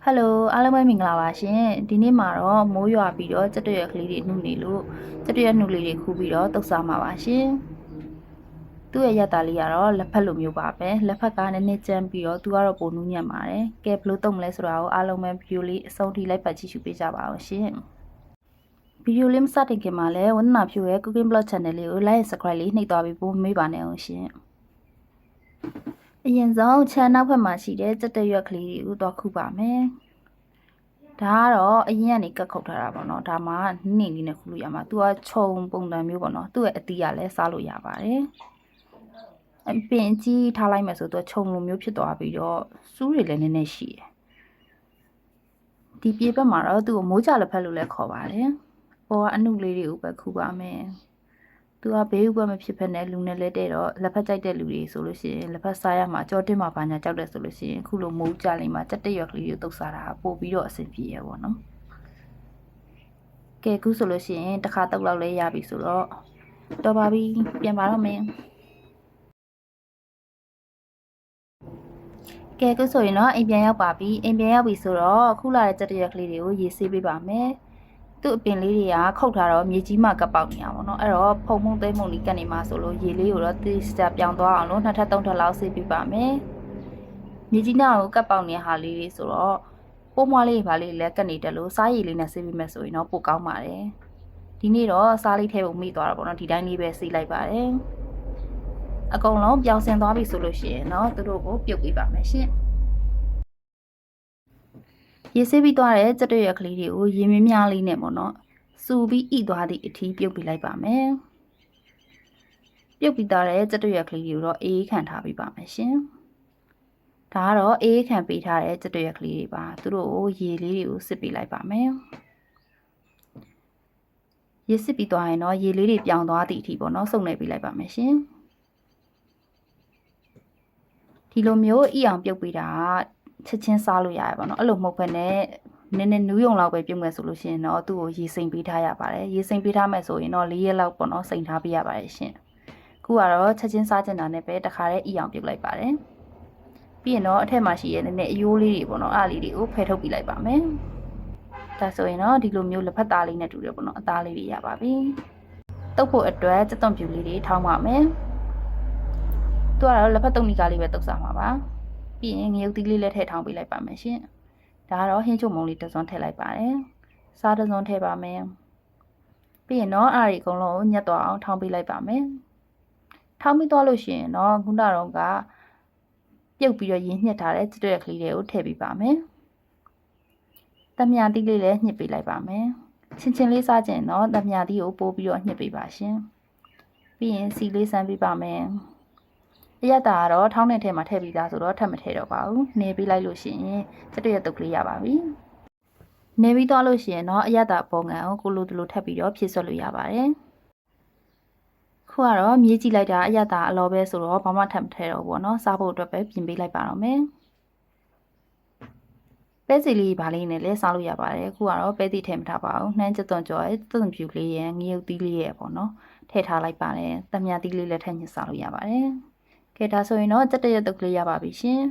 ဟယ်လိုအားလုံးပဲမင်္ဂလာပါရှင်ဒီနေ့မှာတော့မိုးရွာပြီးတော့ကြက်တွရက်ကလေးတွေနှုတ်နေလို့ကြက်တွရက်နှုတ်လေးတွေခူးပြီးတော့တုပ်စားမှာပါရှင်သူ့ရဲ့ရက်သားလေးကတော့လက်ဖက်လိုမျိုးပါပဲလက်ဖက်ကနည်းနည်းကျန်းပြီးတော့သူကတော့ပိုနူးညံ့ပါတယ်ကဲဘလို့တုပ်မလဲဆိုတာကိုအားလုံးပဲဗီဒီယိုလေးအဆုံးထိလိုက်ပတ်ကြည့်ရှုပေးကြပါအောင်ရှင်ဗီဒီယိုလေးမစတင်ခင်မှာလည်းဝန္ဒနာဖြူရဲ့ Cooking Blog Channel လေးကို Like and Subscribe လေးနှိပ်သွားပြီးပို့မေးပါနဲ့အောင်ရှင်အရင်ဆုံးခြံနောက်ဘက်မှာရှိတဲ့ကြက်တွရက်ကလေးတွေကိုတော့ခူးပါမယ်ဒါကတော့အရင်ကနေကတ်ခုတ်ထားတာပေါ့နော်ဒါမှနှင်းလေးနဲ့ခူးလို့ရမှာသူကခြုံပုံစံမျိုးပေါ့နော်သူ့ရဲ့အသီးကလည်းစားလို့ရပါတယ်အပင်ကြီးထားလိုက်မယ်ဆိုတော့ခြုံလိုမျိုးဖြစ်သွားပြီးတော့စူးတွေလည်းနည်းနည်းရှိတယ်ဒီပြေဘက်မှာတော့သူ့ကိုမိုးကြလက်ဖက်လို့လည်းခေါ်ပါတယ်ပေါ်ကအနုလေးတွေကိုပဲခူးပါမယ်သူကဘေးဥပမဖြစ်ဖက်နဲ့လူနဲ့လဲတဲ့တော့လက်ဖက်ကြိုက်တဲ့လူတွေဆိုလို့ရှိရင်လက်ဖက်စားရမှာကြောတင်းမှာဘာညာကြောက်တယ်ဆိုလို့ရှိရင်အခုလိုမိုးကြလိမ့်မှာကြက်တရွက်ကလေးတွေတုပ်စားတာပို့ပြီးတော့အဆင်ပြေရပါတော့ကဲခုဆိုလို့ရှိရင်တစ်ခါတုပ်လောက်လဲရပြီဆိုတော့တော်ပါပြီပြန်ပါတော့မင်းကဲခုဆိုရင်တော့အိမ်ပြန်ရောက်ပါပြီအိမ်ပြန်ရောက်ပြီဆိုတော့ခုလာတဲ့ကြက်တရွက်ကလေးတွေကိုရေဆေးပေးပါမယ်သူ့အပင်လေးတွေကခုတ်ထားတော့မြေကြီးမှကပ်ပေါက်နေရပါတော့အဲ့တော့ဖုံမုံသိမ့်မုံလေးကပ်နေမှာဆိုလို့ရေလေးကိုတော့တိစကြပြောင်းသွားအောင်လို့2ထပ်3ထပ်လောက်ဆေးပေးပါမယ်မြေကြီးနာကိုကပ်ပေါက်နေတဲ့ဟာလေးတွေဆိုတော့ပိုးမွားလေးပါလေးလည်းကပ်နေတယ်လို့စားရည်လေးနဲ့ဆေးပေးမယ်ဆိုရင်တော့ပိုကောင်းပါတယ်ဒီနေ့တော့စားလေးထဲကိုမိသွားတာပေါ့နော်ဒီတိုင်းလေးပဲဆေးလိုက်ပါတယ်အကုန်လုံးပြောင်းစင်သွားပြီဆိုလို့ရှိရင်တော့သူတို့ကိုပြုတ်ပေးပါမယ်ရှင်ရေဆေးပြီးသွားတဲ့ကြက်တွရက်ကလေးတွေကိုရေမြများလေးနဲ့ပေါ့နော်စူပြီးဣသွားသည့်အထိပြုတ်ပြလိုက်ပါမယ်ပြုတ်ပြီးသားတဲ့ကြက်တွရက်ကလေးတွေကိုတော့အေးခံထားပေးပါမယ်ရှင်ဒါကတော့အေးခံပေးထားတဲ့ကြက်တွရက်ကလေးတွေပါသူတို့ကိုရေလေးတွေကိုစစ်ပေးလိုက်ပါမယ်ရေစစ်ပြီးသွားရင်တော့ရေလေးတွေပြောင်းသွားသည့်အထိပေါ့နော်စုပ်နေပေးလိုက်ပါမယ်ရှင်ဒီလိုမျိုးဣအောင်ပြုတ်ပေးတာချက်ချင်းစားလို့ရတယ်ပေါ့နော်အဲ့လိုမဟုတ်ဘဲနဲ့နည်းနည်းနူးယုံလောက်ပဲပြုတ်မယ်ဆိုလို့ရှိရင်တော့သူ့ကိုရေစိမ်ပေးထားရပါတယ်ရေစိမ်ပေးထားမယ်ဆိုရင်တော့4ရက်လောက်ပေါ့နော်စိမ်ထားပေးရပါတယ်ရှင်ခုကတော့ချက်ချင်းစားကျင်တာနဲ့ပဲတခါတည်းဣအောင်ပြုတ်လိုက်ပါတယ်ပြီးရင်တော့အထက်မှာရှိရဲ့နည်းနည်းအယိုးလေးတွေပေါ့နော်အားလေးတွေကိုဖယ်ထုတ်ပြလိုက်ပါမယ်ဒါဆိုရင်တော့ဒီလိုမျိုးလက်ဖက်သားလေးနဲ့တူတယ်ပေါ့နော်အသားလေးတွေရပါပြီတုပ်ဖို့အတွက်စက်သွန်ပြူလေးတွေထောင်းပါမယ်သူကတော့လက်ဖက်တုံနီကားလေးပဲတုပ်စားမှာပါပြီးရင်ငရုတ်သီးလေးလည်းထည့်ထောင်းပေးလိုက်ပါမယ်ရှင်ဒါကတော့ဟင်းချုံမုံလေးတစ်စုံထည့်လိုက်ပါတယ်စားတစ်စုံထည့်ပါမယ်ပြီးရင်တော့အားဒီအကုန်လုံးကိုညက်သွားအောင်ထောင်းပေးလိုက်ပါမယ်ထောင်းပြီးသွားလို့ရှိရင်တော့ခုနကတော့ကပြုတ်ပြီးတော့ရင်းညှက်ထားတဲ့ကြက်တွရက်ကလေးတွေကိုထည့်ပေးပါမယ်တမြာသီးလေးလည်းညှစ်ပေးလိုက်ပါမယ်ချင်းချင်းလေးစားကြရင်တော့တမြာသီးကိုပိုးပြီးတော့ညှစ်ပေးပါရှင်ပြီးရင်စီလေးစမ်းပေးပါမယ်အရတာကတော့ထောင်းတဲ့ထဲမှာထည့်ပြီးသားဆိုတော့ထပ်မထည့်တော့ပါဘူးနေပေးလိုက်လို့ရှိရင်ကြက်တွရက်တုပ်ကလေးရပါပြီနေပြီးသွားလို့ရှိရင်တော့အရတာပုံငံကိုကိုလိုတလိုထပ်ပြီးတော့ဖြည့်ဆွတ်လို့ရပါတယ်ခုကတော့မြေးကြည့်လိုက်တာအရတာအလောပဲဆိုတော့ဘာမှထပ်မထည့်တော့ဘူးเนาะစားဖို့အတွက်ပဲပြင်ပေးလိုက်ပါတော့မယ်ပဲစီလေးဗာလေးနဲ့လည်းစားလို့ရပါတယ်ခုကတော့ပဲတီထည့်မထားပါဘူးနှမ်းကြက်သွန်ကြော်ရဲ့သွန်ဖြူလေးရဲ့ငရုတ်သီးလေးရဲ့ပေါ့နော်ထည့်ထားလိုက်ပါတယ်တမြသီးလေးလည်းထည့်ညှစ်စားလို့ရပါတယ်ကဲဒါဆိုရင်တော့ကြက်တရက်တုပ်ကလေးရပါပြီရှင်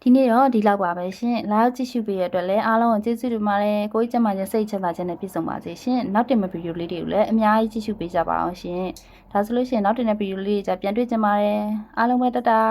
ဒီနေ့တော့ဒီလောက်ပါပဲရှင်လာရောက်ကြည့်ရှုပေးရတဲ့အတွက်လည်းအားလုံးကိုကျေးဇူးတင်ပါတယ်ကိုကြီးကျမချင်းစိတ်ချမ်းသာခြင်းနဲ့ပြည့်စုံပါစေရှင်နောက်တင်မယ့်ဗီဒီယိုလေးတွေကိုလည်းအများကြီးကြည့်ရှုပေးကြပါအောင်ရှင်ဒါဆိုလို့ရှိရင်နောက်တင်တဲ့ဗီဒီယိုလေးတွေကြပြန်တွေ့ကြပါမယ်အားလုံးပဲတတာ